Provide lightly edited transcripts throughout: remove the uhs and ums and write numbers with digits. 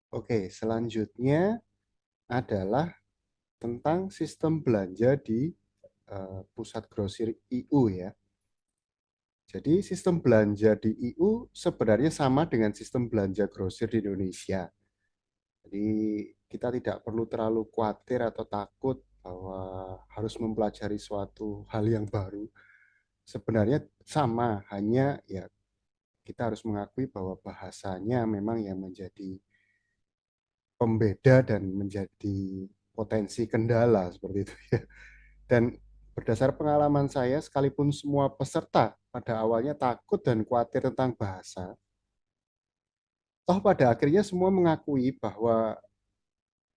Oke, selanjutnya adalah tentang sistem belanja di pusat grosir IU ya. Jadi sistem belanja di IU sebenarnya sama dengan sistem belanja grosir di Indonesia. Jadi kita tidak perlu terlalu khawatir atau takut bahwa harus mempelajari suatu hal yang baru. Sebenarnya sama, hanya ya kita harus mengakui bahwa bahasanya memang yang menjadi pembeda dan menjadi potensi kendala seperti itu ya. Dan berdasar pengalaman saya, sekalipun semua peserta pada awalnya takut dan khawatir tentang bahasa, toh pada akhirnya semua mengakui bahwa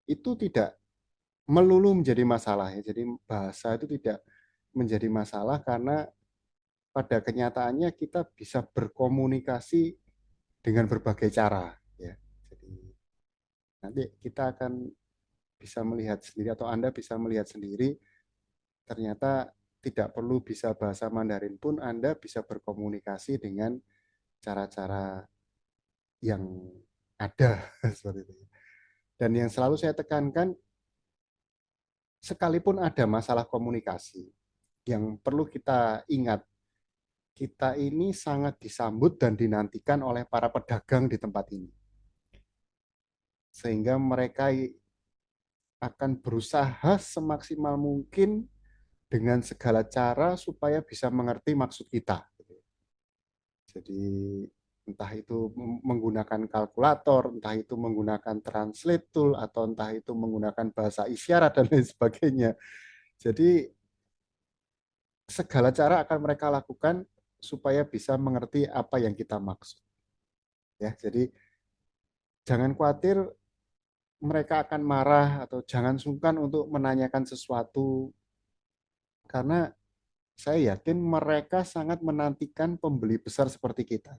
itu tidak melulu menjadi masalah ya. Jadi bahasa itu tidak menjadi masalah karena pada kenyataannya kita bisa berkomunikasi dengan berbagai cara ya. Jadi nanti kita akan bisa melihat sendiri atau Anda bisa melihat sendiri ternyata tidak perlu bisa bahasa Mandarin pun Anda bisa berkomunikasi dengan cara-cara yang ada seperti itu. Dan yang selalu saya tekankan, sekalipun ada masalah komunikasi, yang perlu kita ingat, kita ini sangat disambut dan dinantikan oleh para pedagang di tempat ini. Sehingga mereka akan berusaha semaksimal mungkin dengan segala cara supaya bisa mengerti maksud kita. Jadi entah itu menggunakan kalkulator, entah itu menggunakan translate tool, atau entah itu menggunakan bahasa isyarat dan lain sebagainya. Jadi segala cara akan mereka lakukan supaya bisa mengerti apa yang kita maksud. Ya, jadi jangan khawatir mereka akan marah atau jangan sungkan untuk menanyakan sesuatu karena saya yakin mereka sangat menantikan pembeli besar seperti kita.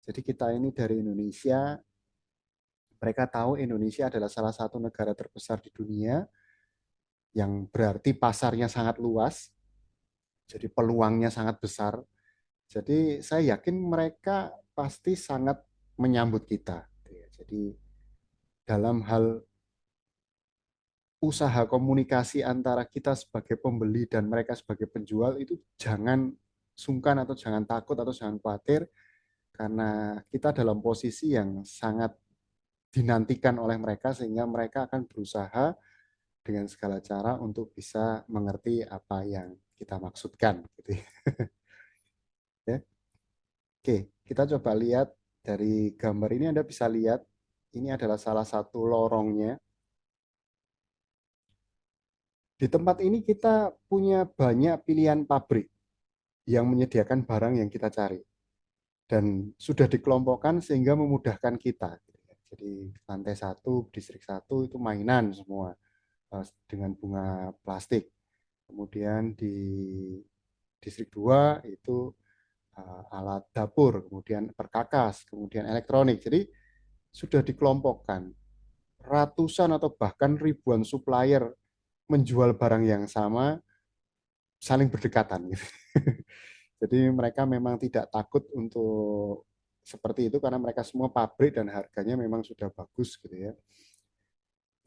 Jadi kita ini dari Indonesia, mereka tahu Indonesia adalah salah satu negara terbesar di dunia yang berarti pasarnya sangat luas, jadi peluangnya sangat besar. Jadi saya yakin mereka pasti sangat menyambut kita. Jadi dalam hal usaha komunikasi antara kita sebagai pembeli dan mereka sebagai penjual itu jangan sungkan atau jangan takut atau jangan khawatir karena kita dalam posisi yang sangat dinantikan oleh mereka sehingga mereka akan berusaha dengan segala cara untuk bisa mengerti apa yang kita maksudkan gitu ya. Oke, kita coba lihat dari gambar ini Anda bisa lihat ini adalah salah satu lorongnya. Di tempat ini kita punya banyak pilihan pabrik yang menyediakan barang yang kita cari dan sudah dikelompokkan sehingga memudahkan kita. Jadi lantai satu, distrik satu itu mainan semua dengan bunga plastik. Kemudian di distrik 2 itu alat dapur, kemudian perkakas, kemudian elektronik. Jadi sudah dikelompokkan ratusan atau bahkan ribuan supplier menjual barang yang sama saling berdekatan. Gitu. Jadi mereka memang tidak takut untuk seperti itu karena mereka semua pabrik dan harganya memang sudah bagus gitu ya.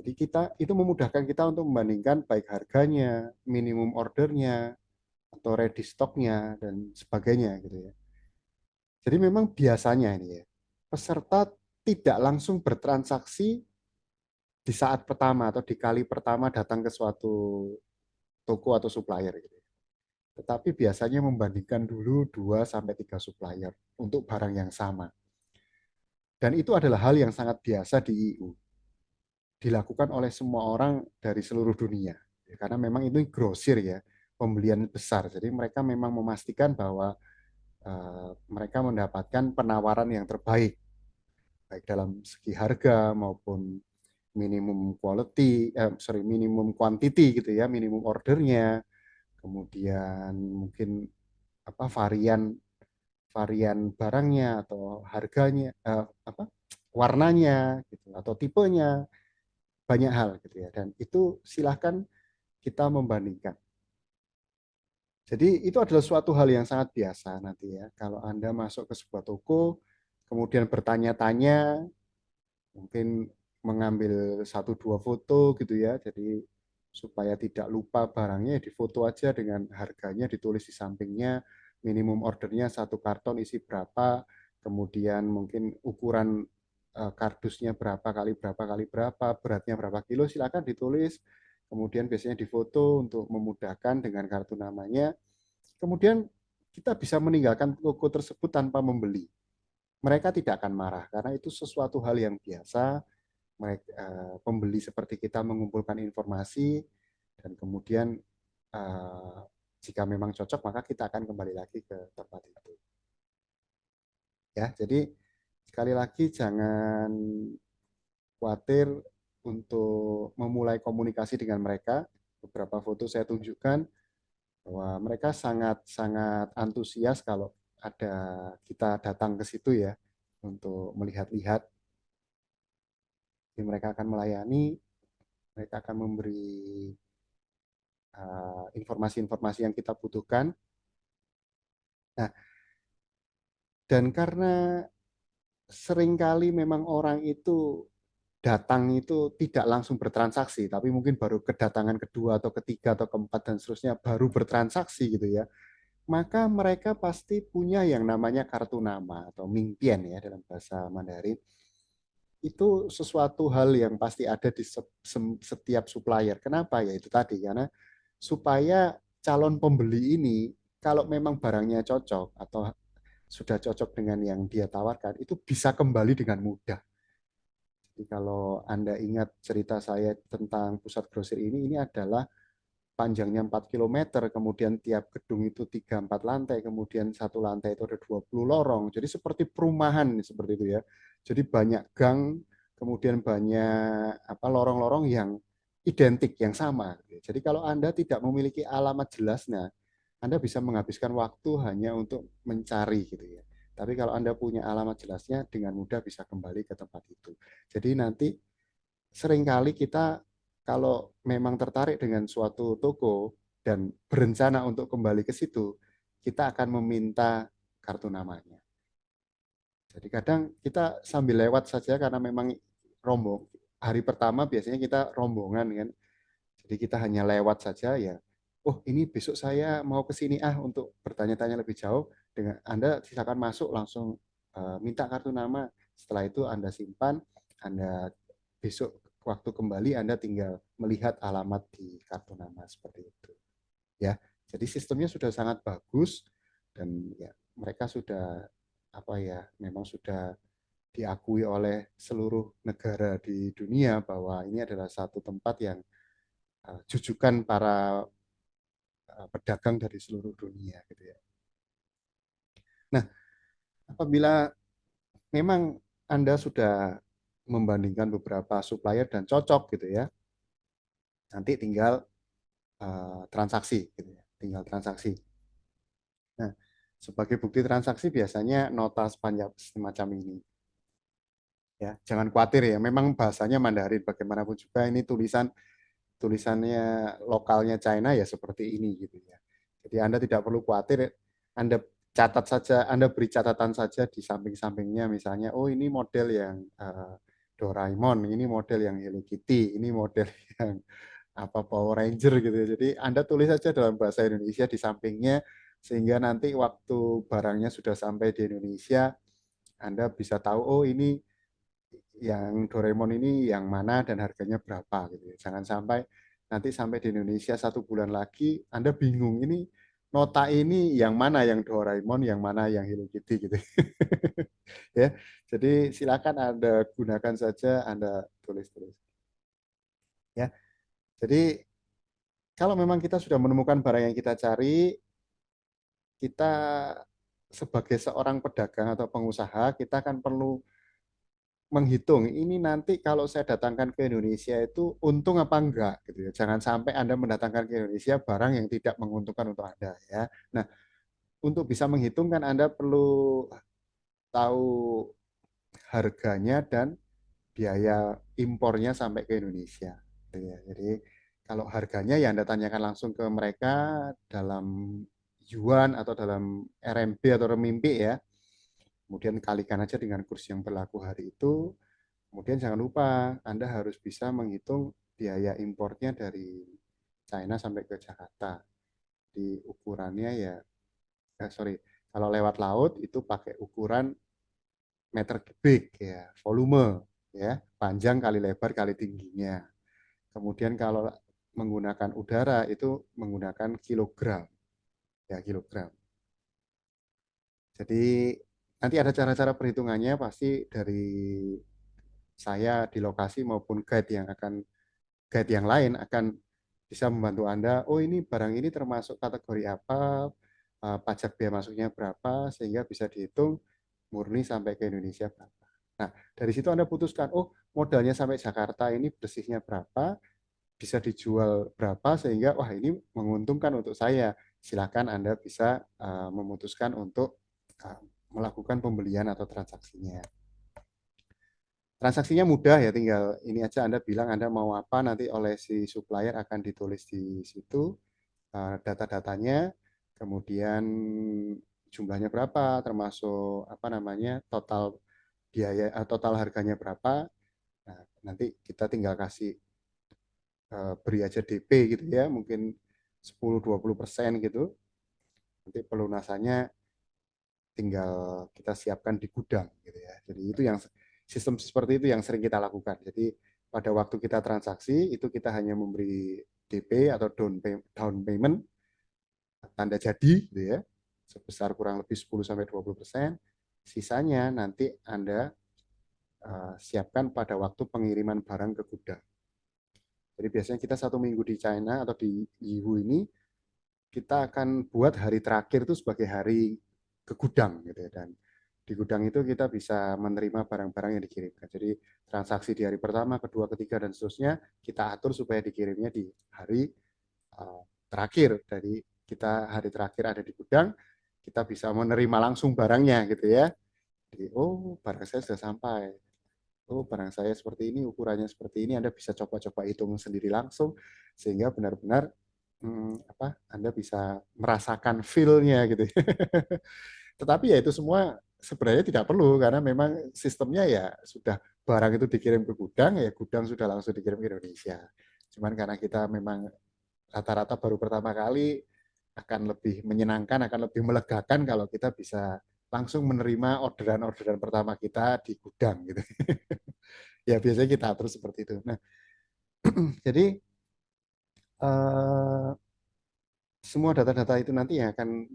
Jadi kita itu memudahkan kita untuk membandingkan baik harganya, minimum ordernya, atau ready stocknya dan sebagainya gitu ya. Jadi memang biasanya ini ya, peserta tidak langsung bertransaksi di saat pertama atau di kali pertama datang ke suatu toko atau supplier gitu. Tetapi biasanya membandingkan dulu 2 sampai 3 supplier untuk barang yang sama. Dan itu adalah hal yang sangat biasa di EU. Dilakukan oleh semua orang dari seluruh dunia. Karena memang itu grosir ya, pembelian besar. Jadi mereka memang memastikan bahwa mereka mendapatkan penawaran yang terbaik baik dalam segi harga maupun minimum quality, minimum quantity gitu ya, minimum ordernya, kemudian mungkin apa varian varian barangnya atau harganya, apa warnanya gitu atau tipenya banyak hal gitu ya, dan itu silahkan kita membandingkan. Jadi itu adalah suatu hal yang sangat biasa nanti ya kalau Anda masuk ke sebuah toko kemudian bertanya-tanya Mungkin mengambil satu dua foto gitu ya. Jadi supaya tidak lupa barangnya, difoto aja dengan harganya ditulis di sampingnya, minimum ordernya satu karton isi berapa, kemudian mungkin ukuran kardusnya berapa kali berapa kali berapa, beratnya berapa kilo, silakan ditulis. Kemudian biasanya difoto untuk memudahkan dengan kartu namanya. Kemudian kita bisa meninggalkan toko tersebut tanpa membeli. Mereka tidak akan marah karena itu sesuatu hal yang biasa. Mereka pembeli seperti kita mengumpulkan informasi dan kemudian uh, jika memang cocok maka kita akan kembali lagi ke tempat itu. Ya, jadi sekali lagi jangan khawatir untuk memulai komunikasi dengan mereka. Beberapa foto saya tunjukkan bahwa mereka sangat-sangat antusias kalau ada kita datang ke situ ya untuk melihat-lihat. Jadi mereka akan melayani, mereka akan memberi informasi-informasi yang kita butuhkan. Nah, dan karena seringkali memang orang itu datang itu tidak langsung bertransaksi, tapi mungkin baru kedatangan kedua atau ketiga atau keempat dan seterusnya baru bertransaksi gitu ya. Maka mereka pasti punya yang namanya kartu nama atau mingpian ya dalam bahasa Mandarin. Itu sesuatu hal yang pasti ada di setiap supplier. Kenapa? Ya itu tadi, karena supaya calon pembeli ini kalau memang barangnya cocok atau sudah cocok dengan yang dia tawarkan, itu bisa kembali dengan mudah. Jadi kalau Anda ingat cerita saya tentang pusat grosir ini adalah panjangnya 4 kilometer, kemudian tiap gedung itu 3-4 lantai, kemudian satu lantai itu ada 20 lorong. Jadi seperti perumahan seperti itu ya. Jadi banyak gang, kemudian banyak apa lorong-lorong yang identik, yang sama. Jadi kalau Anda tidak memiliki alamat jelas, nah Anda bisa menghabiskan waktu hanya untuk mencari gitu ya. Tapi kalau Anda punya alamat jelasnya, dengan mudah bisa kembali ke tempat itu. Jadi nanti seringkali kita kalau memang tertarik dengan suatu toko dan berencana untuk kembali ke situ, kita akan meminta kartu namanya. Jadi kadang kita sambil lewat saja karena memang rombong. Hari pertama biasanya kita rombongan kan. Jadi kita hanya lewat saja ya. Oh, ini besok saya mau ke sini untuk bertanya-tanya lebih jauh. Dengan Anda silakan masuk langsung minta kartu nama. Setelah itu Anda simpan, Anda besok waktu kembali Anda tinggal melihat alamat di kartu nama seperti itu. Ya. Jadi sistemnya sudah sangat bagus dan ya mereka sudah apa ya, memang sudah diakui oleh seluruh negara di dunia bahwa ini adalah satu tempat yang jujukan para pedagang dari seluruh dunia gitu ya. Nah, apabila memang Anda sudah membandingkan beberapa supplier dan cocok gitu ya, nanti tinggal transaksi gitu ya, tinggal transaksi. Nah, sebagai bukti transaksi biasanya nota sepanjang semacam ini. Ya, jangan khawatir ya, memang bahasanya Mandarin bagaimanapun juga ini tulisannya lokalnya China ya seperti ini gitu ya. Jadi Anda tidak perlu khawatir, Anda catat saja, Anda beri catatan saja di samping-sampingnya misalnya, oh ini model yang Doraemon, ini model yang Hello Kitty, ini model yang apa Power Ranger gitu ya. Jadi Anda tulis saja dalam bahasa Indonesia di sampingnya sehingga nanti waktu barangnya sudah sampai di Indonesia, Anda bisa tahu oh ini yang Doraemon ini yang mana dan harganya berapa gitu ya. Jangan sampai nanti sampai di Indonesia 1 bulan lagi Anda bingung ini nota ini yang mana yang Doraemon, yang mana yang Hello Kitty gitu. Ya. Jadi silakan Anda gunakan saja, Anda tulis-tulis. Ya. Jadi kalau memang kita sudah menemukan barang yang kita cari, kita sebagai seorang pedagang atau pengusaha, kita akan perlu menghitung ini nanti kalau saya datangkan ke Indonesia itu untung apa enggak gitu ya. Jangan sampai Anda mendatangkan ke Indonesia barang yang tidak menguntungkan untuk Anda ya. Nah, untuk bisa menghitung kan Anda perlu tahu harganya dan biaya impornya sampai ke Indonesia. Gitu ya. Jadi kalau harganya ya Anda tanyakan langsung ke mereka dalam yuan atau dalam RMB atau renminbi ya. Kemudian kalikan aja dengan kurs yang berlaku hari itu. Kemudian jangan lupa Anda harus bisa menghitung biaya impornya dari China sampai ke Jakarta. Di ukurannya ya, sorry, kalau lewat laut itu pakai ukuran meter kubik ya, volume ya, panjang kali lebar kali tingginya. Kemudian kalau menggunakan udara itu menggunakan kilogram, ya kilogram. Jadi nanti ada cara-cara perhitungannya pasti dari saya di lokasi maupun guide yang lain akan bisa membantu Anda. Oh ini barang ini termasuk kategori apa, pajak bea masuknya berapa, sehingga bisa dihitung murni sampai ke Indonesia berapa. Nah dari situ Anda putuskan, oh modalnya sampai Jakarta ini bersihnya berapa, bisa dijual berapa sehingga wah ini menguntungkan untuk saya. Silakan Anda bisa memutuskan untuk melakukan pembelian atau transaksinya. Transaksinya mudah ya, tinggal ini aja Anda bilang Anda mau apa, nanti oleh si supplier akan ditulis di situ data-datanya, kemudian jumlahnya berapa, termasuk apa namanya total biaya, total harganya berapa. Nah, nanti kita tinggal kasih beri aja DP gitu ya, mungkin 10-20% gitu. Nanti pelunasannya tinggal kita siapkan di gudang gitu ya. Jadi itu yang sistem seperti itu yang sering kita lakukan. Jadi pada waktu kita transaksi itu kita hanya memberi DP atau down payment tanda jadi gitu ya, sebesar kurang lebih 10-20%. Sisanya nanti Anda siapkan pada waktu pengiriman barang ke gudang. Jadi biasanya kita 1 minggu di China atau di Yiwu ini kita akan buat hari terakhir itu sebagai hari ke gudang gitu ya, dan di gudang itu kita bisa menerima barang-barang yang dikirimkan. Jadi transaksi di hari pertama, kedua, ketiga dan seterusnya kita atur supaya dikirimnya di hari terakhir. Dari kita hari terakhir ada di gudang, kita bisa menerima langsung barangnya gitu ya. Jadi, oh barang saya sudah sampai. Oh barang saya seperti ini, ukurannya seperti ini. Anda bisa coba-coba hitung sendiri langsung sehingga benar-benar Anda bisa merasakan feel-nya gitu. Tetapi ya itu semua sebenarnya tidak perlu karena memang sistemnya ya sudah barang itu dikirim ke gudang, ya gudang sudah langsung dikirim ke Indonesia. Cuman karena kita memang rata-rata baru pertama kali, akan lebih menyenangkan, akan lebih melegakan kalau kita bisa langsung menerima orderan-orderan pertama kita di gudang gitu. Ya biasanya kita atur seperti itu. Nah, jadi eh, semua data-data itu nanti yang akan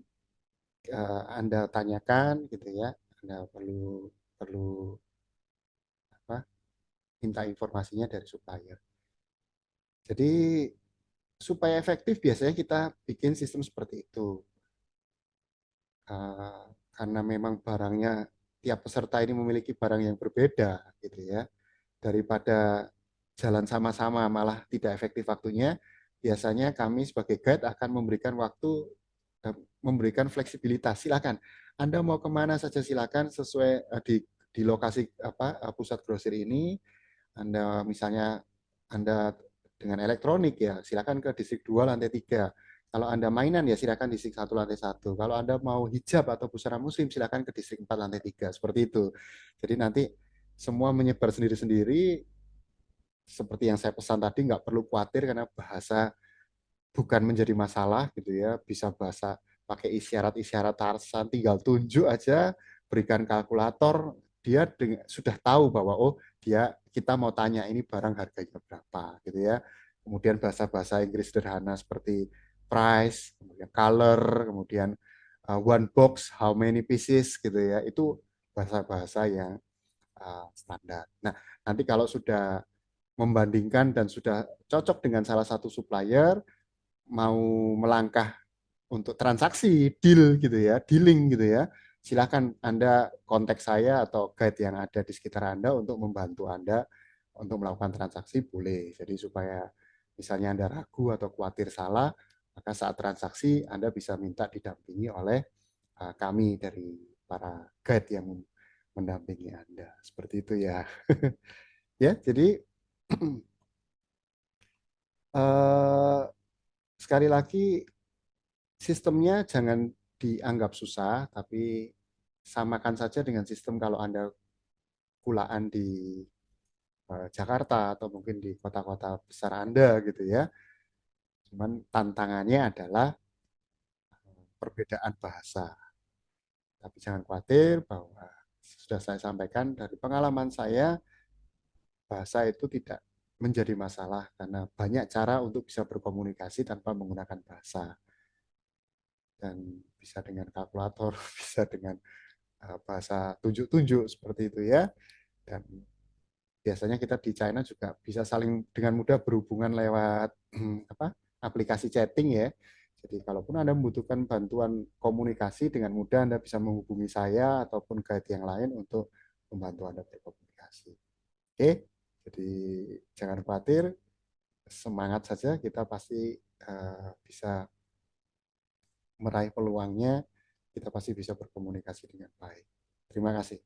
Anda tanyakan gitu ya. Anda perlu perlu apa? Minta informasinya dari supplier. Jadi supaya efektif biasanya kita bikin sistem seperti itu. Uh, karena memang barangnya tiap peserta ini memiliki barang yang berbeda gitu ya. Daripada jalan sama-sama malah tidak efektif waktunya, biasanya kami sebagai guide akan memberikan waktu, memberikan fleksibilitas. Silakan, Anda mau kemana saja silakan sesuai di lokasi apa pusat grosir ini. Anda misalnya Anda dengan elektronik ya silakan ke distrik 2 lantai 3. Kalau Anda mainan ya silakan distrik 1 lantai 1. Kalau Anda mau hijab atau busana muslim silakan ke distrik 4 lantai 3. Seperti itu. Jadi nanti semua menyebar sendiri-sendiri seperti yang saya pesan tadi, nggak perlu khawatir karena bahasa bukan menjadi masalah gitu ya, bisa bahasa pakai isyarat-isyarat Tarsan, tinggal tunjuk aja, berikan kalkulator, dia sudah tahu bahwa oh dia kita mau tanya ini barang harganya berapa gitu ya. Kemudian bahasa-bahasa Inggris sederhana seperti price, kemudian color, kemudian one box, how many pieces gitu ya. Itu bahasa-bahasa yang standar. Nah, nanti kalau sudah membandingkan dan sudah cocok dengan salah satu supplier, mau melangkah untuk transaksi, deal gitu ya, dealing gitu ya, silakan Anda kontak saya atau guide yang ada di sekitar Anda untuk membantu Anda untuk melakukan transaksi boleh. Jadi supaya misalnya Anda ragu atau khawatir salah, maka saat transaksi Anda bisa minta didampingi oleh kami dari para guide yang mendampingi Anda. Seperti itu ya. Ya, jadi eh, sekali lagi sistemnya jangan dianggap susah, tapi samakan saja dengan sistem kalau Anda kulaan di Jakarta atau mungkin di kota-kota besar Anda gitu ya. Cuman tantangannya adalah perbedaan bahasa. Tapi jangan khawatir bahwa sudah saya sampaikan dari pengalaman saya, bahasa itu tidak menjadi masalah karena banyak cara untuk bisa berkomunikasi tanpa menggunakan bahasa. Dan bisa dengan kalkulator, bisa dengan bahasa tunjuk-tunjuk seperti itu ya. Dan biasanya kita di China juga bisa saling dengan mudah berhubungan lewat apa aplikasi chatting ya. Jadi kalaupun Anda membutuhkan bantuan komunikasi dengan mudah Anda bisa menghubungi saya ataupun guide yang lain untuk membantu Anda berkomunikasi. Oke, jadi jangan khawatir, semangat saja kita pasti bisa meraih peluangnya, kita pasti bisa berkomunikasi dengan baik. Terima kasih.